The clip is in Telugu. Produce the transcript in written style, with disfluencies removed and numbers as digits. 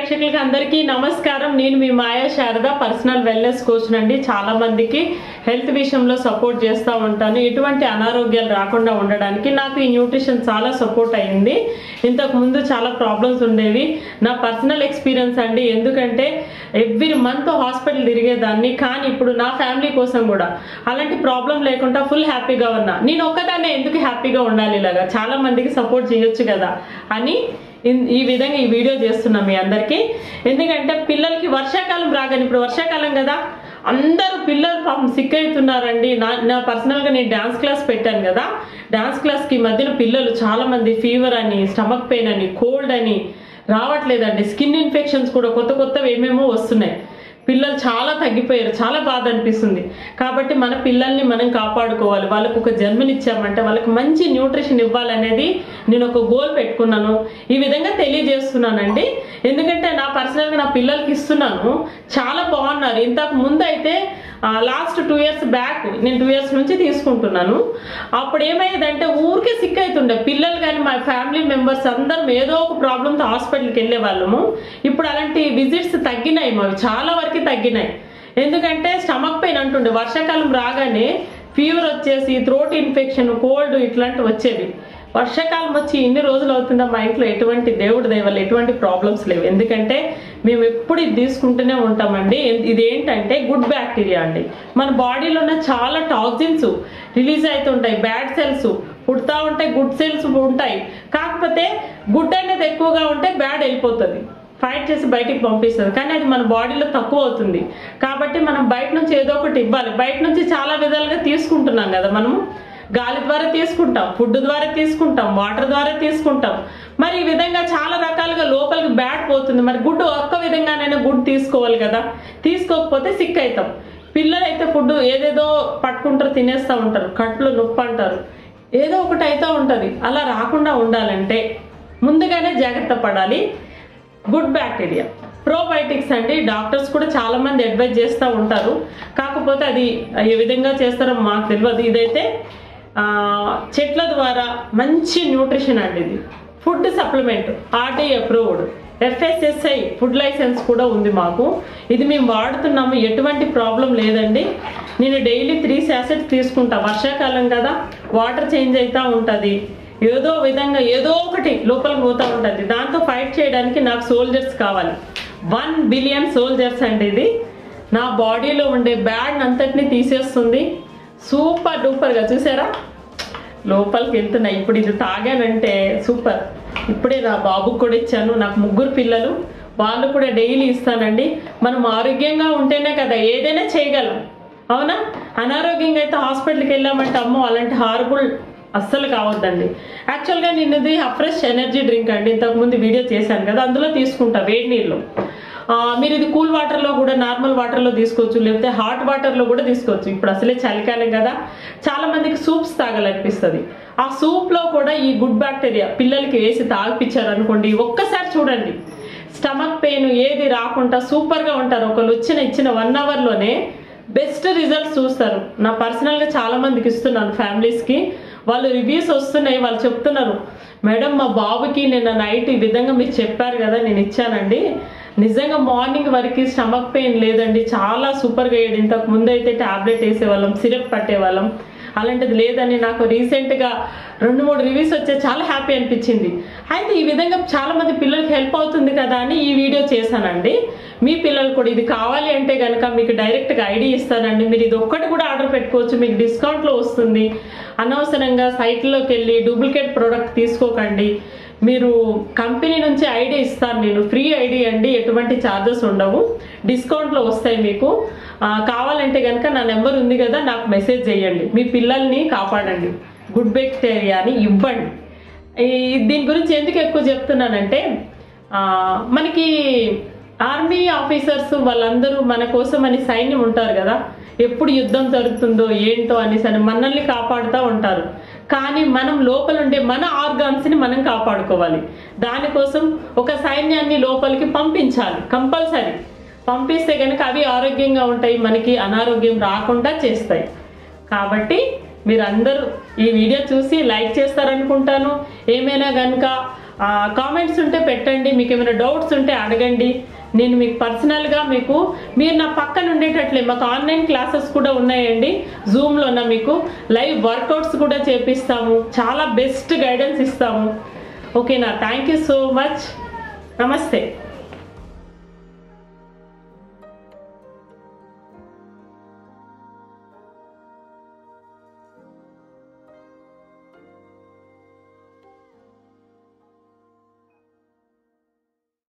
ప్రేక్షకులకు అందరికీ నమస్కారం. నేను మీ మాయా శారద, పర్సనల్ వెల్నెస్ కోచ్ నండి. చాలా మందికి హెల్త్ విషయంలో సపోర్ట్ చేస్తూ ఉంటాను. ఎటువంటి అనారోగ్యాలు రాకుండా ఉండడానికి నాకు ఈ న్యూట్రిషన్ చాలా సపోర్ట్ అయ్యింది. ఇంతకు ముందు చాలా ప్రాబ్లమ్స్ ఉండేవి. నా పర్సనల్ ఎక్స్పీరియన్స్ అండి. ఎందుకంటే ఎవ్రీ మంత్ హాస్పిటల్ తిరిగేదాన్ని, కానీ ఇప్పుడు నా ఫ్యామిలీ కోసం కూడా అలాంటి ప్రాబ్లం లేకుండా ఫుల్ హ్యాపీగా ఉన్నా. నేను ఒక్కదాన్నే ఎందుకు హ్యాపీగా ఉండాలి, ఇలాగా చాలా మందికి సపోర్ట్ చేయొచ్చు కదా అని ఈ విధంగా ఈ వీడియో చేస్తున్నాం మీ అందరికీ. ఎందుకంటే పిల్లలకి వర్షాకాలం రాగానే, ఇప్పుడు వర్షాకాలం కదా, అందరూ పిల్లలు పాపం సిక్ అవుతున్నారండి. నా పర్సనల్గా నేను డాన్స్ క్లాస్ పెట్టాను కదా, డాన్స్ క్లాస్కి మధ్యన పిల్లలు చాలా మంది ఫీవర్ అని, స్టమక్ పెయిన్ అని, కోల్డ్ అని రావట్లేదండి. స్కిన్ ఇన్ఫెక్షన్స్ కూడా కొత్త కొత్తవి ఏమేమో వస్తున్నాయి. పిల్లలు చాలా తగ్గిపోయారు. చాలా బాధ అనిపిస్తుంది. కాబట్టి మన పిల్లల్ని మనం కాపాడుకోవాలి. వాళ్ళకు ఒక జన్మనిచ్చామంటే వాళ్ళకి మంచి న్యూట్రిషన్ ఇవ్వాలనేది నేను ఒక గోల్ పెట్టుకున్నాను. ఈ విధంగా తెలియజేస్తున్నానండి. ఎందుకంటే నా పర్సనల్గా నా పిల్లలకి ఇస్తున్నాను. చాలా బాగున్నారు. ఇంతకు ముందు అయితే లాస్ట్ 2 years బ్యాక్, నేను 2 years నుంచి తీసుకుంటున్నాను. అప్పుడు ఏమయ్యేదంటే ఊరికే సిక్ అవుతుండే పిల్లలు, కానీ మా ఫ్యామిలీ మెంబర్స్ అందరం ఏదో ఒక ప్రాబ్లంతో హాస్పిటల్కి వెళ్ళే వాళ్ళము. ఇప్పుడు అలాంటి విజిట్స్ తగ్గినాయి, మావి చాలా వరకు తగ్గినాయి. ఎందుకంటే స్టమక్ పెయిన్ అంటుండే, వర్షాకాలం రాగానే ఫీవర్ వచ్చేసి, థ్రోట్ ఇన్ఫెక్షన్, కోల్డ్ ఇట్లాంటివి వచ్చేవి. వర్షాకాలం వచ్చి ఇన్ని రోజులు అవుతుందా, మా ఇంట్లో ఎటువంటి దేవుడి దయ వల్ల ఎటువంటి ప్రాబ్లమ్స్ లేవు. ఎందుకంటే మేము ఎప్పుడు ఇది తీసుకుంటూనే ఉంటామండి. ఇదేంటంటే గుడ్ బ్యాక్టీరియా అండి. మన బాడీలో ఉన్న చాలా టాక్సిన్స్ రిలీజ్ అవుతుంటాయి. బ్యాడ్ సెల్స్ పుడతా ఉంటాయి, గుడ్ సెల్స్ ఉంటాయి. కాకపోతే గుడ్ అనేది ఎక్కువగా ఉంటే బ్యాడ్ వెళ్ళిపోతుంది, ఫైట్ చేసి బయటికి పంపిస్తుంది. కానీ అది మన బాడీలో తక్కువ అవుతుంది. కాబట్టి మనం బయట నుంచి ఏదో ఒకటి ఇవ్వాలి. బయట నుంచి చాలా విధాలుగా తీసుకుంటున్నాం కదా, మనము గాలి ద్వారా తీసుకుంటాం, ఫుడ్ ద్వారా తీసుకుంటాం, వాటర్ ద్వారా తీసుకుంటాం. మరి ఈ విధంగా చాలా రకాలుగా లోపలికి బ్యాడ్ పోతుంది. మరి గుడ్ ఒక్క విధంగానైనా గుడ్ తీసుకోవాలి కదా, తీసుకోకపోతే సిక్ అవుతాం. పిల్లలు అయితే ఫుడ్ ఏదేదో పట్టుకుంటారు, తినేస్తూ ఉంటారు, కట్లు నొప్పి అంటారు, ఏదో ఒకటి అవుతూ ఉంటుంది. అలా రాకుండా ఉండాలంటే ముందుగానే జాగ్రత్త పడాలి. గుడ్ బ్యాక్టీరియా, ప్రోబయోటిక్స్ అండి. డాక్టర్స్ కూడా చాలా మంది అడ్వైజ్ చేస్తూ ఉంటారు. కాకపోతే అది ఏ విధంగా చేస్తారో మాకు తెలియదు. ఇదైతే చెట్ల ద్వారా మంచి న్యూట్రిషన్ అండి. ఇది food supplement, RT approved, FSSI food licence కూడా ఉంది మాకు. ఇది మేము వాడుతున్నాము, ఎటువంటి ప్రాబ్లం లేదండి. నేను డైలీ 3 sachets తీసుకుంటా. వర్షాకాలం కదా, వాటర్ చేంజ్ అవుతూ ఉంటుంది. ఏదో విధంగా ఏదో ఒకటి లోపలికి పోతూ ఉంటుంది. దాంతో ఫైట్ చేయడానికి నాకు సోల్జర్స్ కావాలి. 1 billion సోల్జర్స్ అండి. ఇది నా బాడీలో ఉండే బ్యాడ్ అంతటిని తీసేస్తుంది. సూపర్ డూపర్గా చూసారా, లోపలికి వెళ్తున్నాయి. ఇప్పుడు ఇది తాగానంటే సూపర్. ఇప్పుడే నా బాబుకు కూడా ఇచ్చాను. నాకు 3 పిల్లలు, వాళ్ళు కూడా డైలీ ఇస్తానండి. మనం ఆరోగ్యంగా ఉంటేనే కదా ఏదైనా చేయగలం, అవునా? అనారోగ్యంగా అయితే హాస్పిటల్కి వెళ్ళామంటే అమ్మో అలాంటి హార్బుల్ అస్సలు కావద్దండి. యాక్చువల్గా నేను ఇది ఫ్రెష్ ఎనర్జీ డ్రింక్ అండి, ఇంతకుముందు వీడియో చేశాను కదా, అందులో తీసుకుంటా వేడి నీళ్ళు. మీరు ఇది కూల్ వాటర్లో కూడా, నార్మల్ వాటర్లో తీసుకోవచ్చు, లేకపోతే హాట్ వాటర్లో కూడా తీసుకోవచ్చు. ఇప్పుడు అసలే చలికాలం కదా, చాలా మందికి సూప్స్ తాగాలనిపిస్తుంది. ఆ సూప్లో కూడా ఈ గుడ్ బ్యాక్టీరియా పిల్లలకి వేసి తాగిపించారు అనుకోండి, ఒక్కసారి చూడండి, స్టమక్ పెయిన్ ఏది రాకుండా సూపర్గా ఉంటారు. ఒకళ్ళు ఇచ్చిన 1 hourలోనే బెస్ట్ రిజల్ట్స్ చూస్తారు. నా పర్సనల్గా చాలా మందికి ఇస్తున్నాను, ఫ్యామిలీస్కి. వాళ్ళు రివ్యూస్ వస్తున్నాయి. వాళ్ళు చెప్తున్నారు, మేడం మా బాబుకి నిన్న నైట్ ఈ విధంగా మీరు చెప్పారు కదా, నేను ఇచ్చానండి, నిజంగా మార్నింగ్ వరకు స్టమక్ పెయిన్ లేదండి, చాలా సూపర్గా అయ్యాడు. ఇంతకు ముందు అయితే ట్యాబ్లెట్ వేసేవాళ్ళం, సిరప్ పట్టేవాళ్ళం, అలాంటిది లేదని నాకు రీసెంట్గా 2-3 రివ్యూస్ వచ్చే చాలా హ్యాపీ అనిపించింది. అయితే ఈ విధంగా చాలా మంది పిల్లలకి హెల్ప్ అవుతుంది కదా అని ఈ వీడియో చేశానండి. మీ పిల్లలు కూడా ఇది కావాలి అంటే కనుక మీకు డైరెక్ట్గా ఐడి ఇస్తానండి. మీరు ఇది ఒక్కటి కూడా ఆర్డర్ పెట్టుకోవచ్చు, మీకు డిస్కౌంట్లో వస్తుంది. అనవసరంగా సైట్లోకి వెళ్ళి డూప్లికేట్ ప్రోడక్ట్ తీసుకోకండి. మీరు కంపెనీ నుంచి ఐడి ఇస్తాను, నేను ఫ్రీ ఐడి అండి, ఎటువంటి ఛార్జెస్ ఉండవు, డిస్కౌంట్లో వస్తాయి మీకు. కావాలంటే కనుక నా నెంబర్ ఉంది కదా, నాకు మెసేజ్ చేయండి. మీ పిల్లల్ని కాపాడండి, గుడ్ బ్యాక్టీరియాని ఇవ్వండి. దీని గురించి ఎందుకు ఎక్కువ చెప్తున్నానంటే, మనకి ఆర్మీ ఆఫీసర్స్ వాళ్ళందరూ మన కోసం అని సైన్యం ఉంటారు కదా, ఎప్పుడు యుద్ధం జరుగుతుందో ఏంటో అనేసి అని మనల్ని కాపాడుతూ ఉంటారు. కానీ మనం లోపల ఉండే మన ఆర్గాన్స్ని మనం కాపాడుకోవాలి. దానికోసం ఒక సైన్యాన్ని లోపలికి పంపించాలి, కంపల్సరీ. పంపిస్తే కనుక అవి ఆరోగ్యంగా ఉంటాయి, మనకి అనారోగ్యం రాకుండా చేస్తాయి. కాబట్టి మీరందరూ ఈ వీడియో చూసి లైక్ చేస్తారనుకుంటాను. ఏమైనా కనుక కామెంట్స్ ఉంటే పెట్టండి, మీకు ఏమైనా డౌట్స్ ఉంటే అడగండి. నేను మీకు పర్సనల్గా మీరు నా పక్కన ఉండేటట్లే మాకు ఆన్లైన్ క్లాసెస్ కూడా ఉన్నాయండి. జూమ్లోన మీకు లైవ్ వర్కౌట్స్ కూడా చేపిస్తాము, చాలా బెస్ట్ గైడెన్స్ ఇస్తాము. ఓకేనా? Thank you so much. నమస్తే.